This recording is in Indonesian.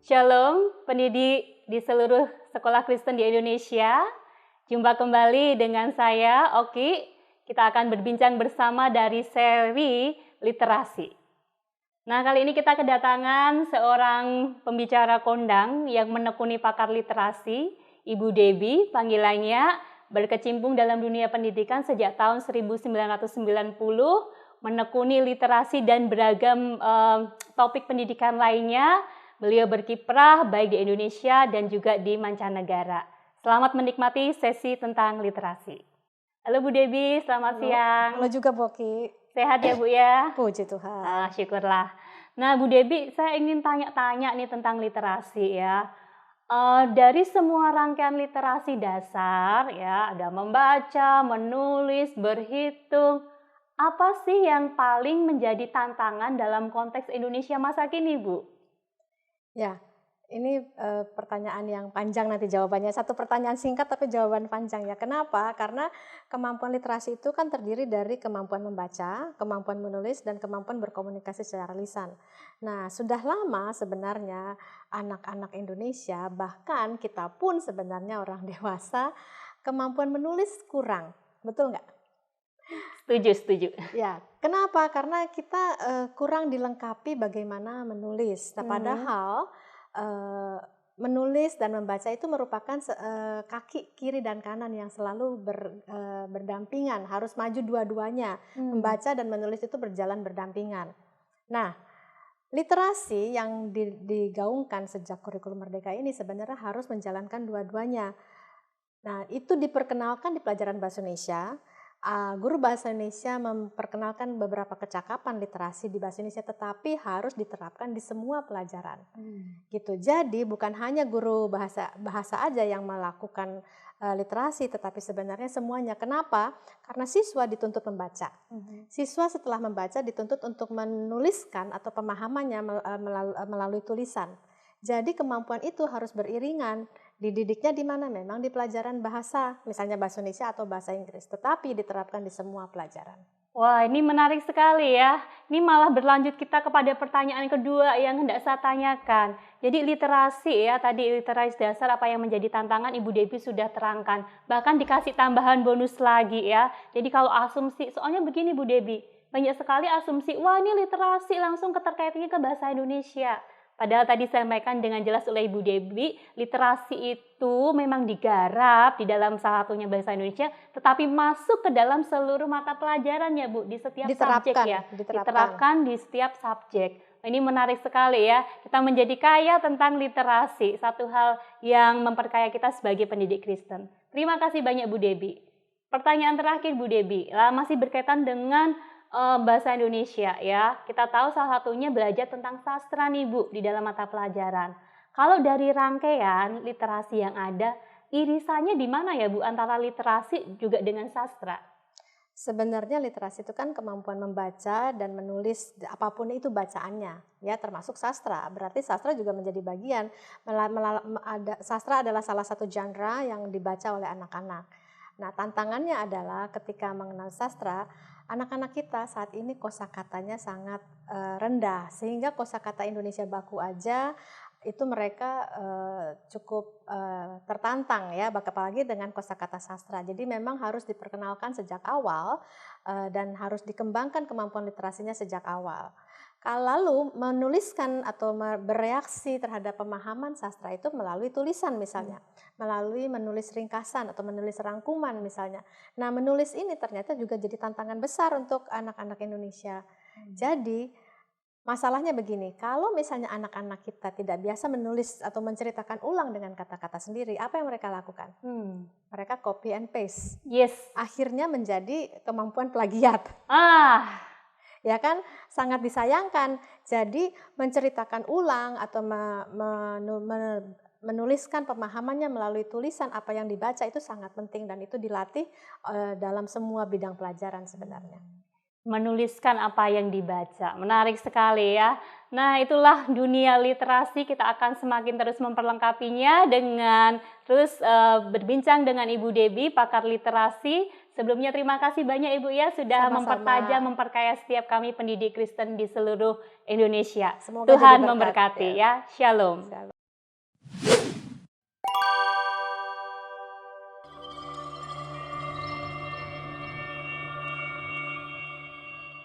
Shalom, pendidik di seluruh sekolah Kristen di Indonesia. Jumpa kembali dengan saya, Oki. Kita akan berbincang bersama dari seri literasi. Nah, kali ini kita kedatangan seorang pembicara kondang yang menekuni pakar literasi, Ibu Debbie, panggilannya, berkecimpung dalam dunia pendidikan sejak tahun 1990, menekuni literasi dan beragam topik pendidikan lainnya. Beliau berkiprah baik di Indonesia dan juga di mancanegara. Selamat menikmati sesi tentang literasi. Halo Bu Debbie, selamat siang. Halo juga Bu Oki. Sehat ya Bu ya? Puji Tuhan. Syukurlah. Nah Bu Debbie, saya ingin tanya-tanya nih tentang literasi ya. Dari semua rangkaian literasi dasar ya, ada membaca, menulis, berhitung. Apa sih yang paling menjadi tantangan dalam konteks Indonesia masa kini Bu? Ya, ini pertanyaan yang panjang nanti jawabannya. Satu pertanyaan singkat tapi jawaban panjang ya. Kenapa? Karena kemampuan literasi itu kan terdiri dari kemampuan membaca, kemampuan menulis, dan kemampuan berkomunikasi secara lisan. Nah, sudah lama sebenarnya anak-anak Indonesia, bahkan kita pun sebenarnya orang dewasa, kemampuan menulis kurang. Betul nggak? Setuju. Ya, kenapa? Karena kita kurang dilengkapi bagaimana menulis. Nah, padahal menulis dan membaca itu merupakan kaki kiri dan kanan yang selalu berdampingan, harus maju dua-duanya. Membaca dan menulis itu berjalan berdampingan. Nah, literasi yang digaungkan sejak kurikulum Merdeka ini sebenarnya harus menjalankan dua-duanya. Nah, itu diperkenalkan di pelajaran bahasa Indonesia. Guru bahasa Indonesia memperkenalkan beberapa kecakapan literasi di bahasa Indonesia, tetapi harus diterapkan di semua pelajaran. Gitu. Jadi bukan hanya guru bahasa aja yang melakukan literasi, tetapi sebenarnya semuanya. Kenapa? Karena siswa dituntut membaca. Siswa setelah membaca dituntut untuk menuliskan atau pemahamannya melalui tulisan. Jadi kemampuan itu harus beriringan. Dididiknya di mana? Memang di pelajaran bahasa, misalnya bahasa Indonesia atau bahasa Inggris, tetapi diterapkan di semua pelajaran. Wah, ini menarik sekali ya. Ini malah berlanjut kita kepada pertanyaan kedua yang hendak saya tanyakan. Jadi literasi ya, tadi literasi dasar apa yang menjadi tantangan Ibu Debbie sudah terangkan. Bahkan dikasih tambahan bonus lagi ya. Jadi kalau asumsi, soalnya begini Bu Debbie, banyak sekali asumsi, wah ini literasi langsung keterkaitannya ke bahasa Indonesia. Padahal tadi saya sampaikan dengan jelas oleh Ibu Debbie, literasi itu memang digarap di dalam salah satunya bahasa Indonesia, tetapi masuk ke dalam seluruh mata pelajaran ya Bu, di setiap subjek ya. Diterapkan di setiap subjek. Ini menarik sekali ya, kita menjadi kaya tentang literasi, satu hal yang memperkaya kita sebagai pendidik Kristen. Terima kasih banyak Bu Debbie. Pertanyaan terakhir Bu Debbie, masih berkaitan dengan bahasa Indonesia ya. Kita tahu salah satunya belajar tentang sastra nih Bu di dalam mata pelajaran. Kalau dari rangkaian literasi yang ada, irisannya di mana ya Bu antara literasi juga dengan sastra? Sebenarnya literasi itu kan kemampuan membaca dan menulis apapun itu bacaannya, ya termasuk sastra. Berarti sastra juga menjadi bagian. Sastra adalah salah satu genre yang dibaca oleh anak-anak. Nah, tantangannya adalah ketika mengenal sastra, anak-anak kita saat ini kosakatanya sangat rendah, sehingga kosakata Indonesia baku aja itu mereka cukup tertantang ya, apalagi dengan kosakata sastra. Jadi memang harus diperkenalkan sejak awal dan harus dikembangkan kemampuan literasinya sejak awal. Lalu menuliskan atau bereaksi terhadap pemahaman sastra itu melalui tulisan misalnya, melalui menulis ringkasan atau menulis rangkuman misalnya. Nah, menulis ini ternyata juga jadi tantangan besar untuk anak-anak Indonesia. Jadi masalahnya begini, kalau misalnya anak-anak kita tidak biasa menulis atau menceritakan ulang dengan kata-kata sendiri, apa yang mereka lakukan? Mereka copy and paste. Yes. Akhirnya menjadi kemampuan plagiat. Ya kan, sangat disayangkan. Jadi menceritakan ulang atau menuliskan pemahamannya melalui tulisan apa yang dibaca itu sangat penting dan itu dilatih dalam semua bidang pelajaran sebenarnya. Menuliskan apa yang dibaca. Menarik sekali ya. Nah, itulah dunia literasi. Kita akan semakin terus memperlengkapinya dengan terus berbincang dengan Ibu Debbie, pakar literasi. Sebelumnya terima kasih banyak Ibu ya sudah mempertajam, memperkaya setiap kami pendidik Kristen di seluruh Indonesia. Semoga Tuhan memberkati ya. Shalom.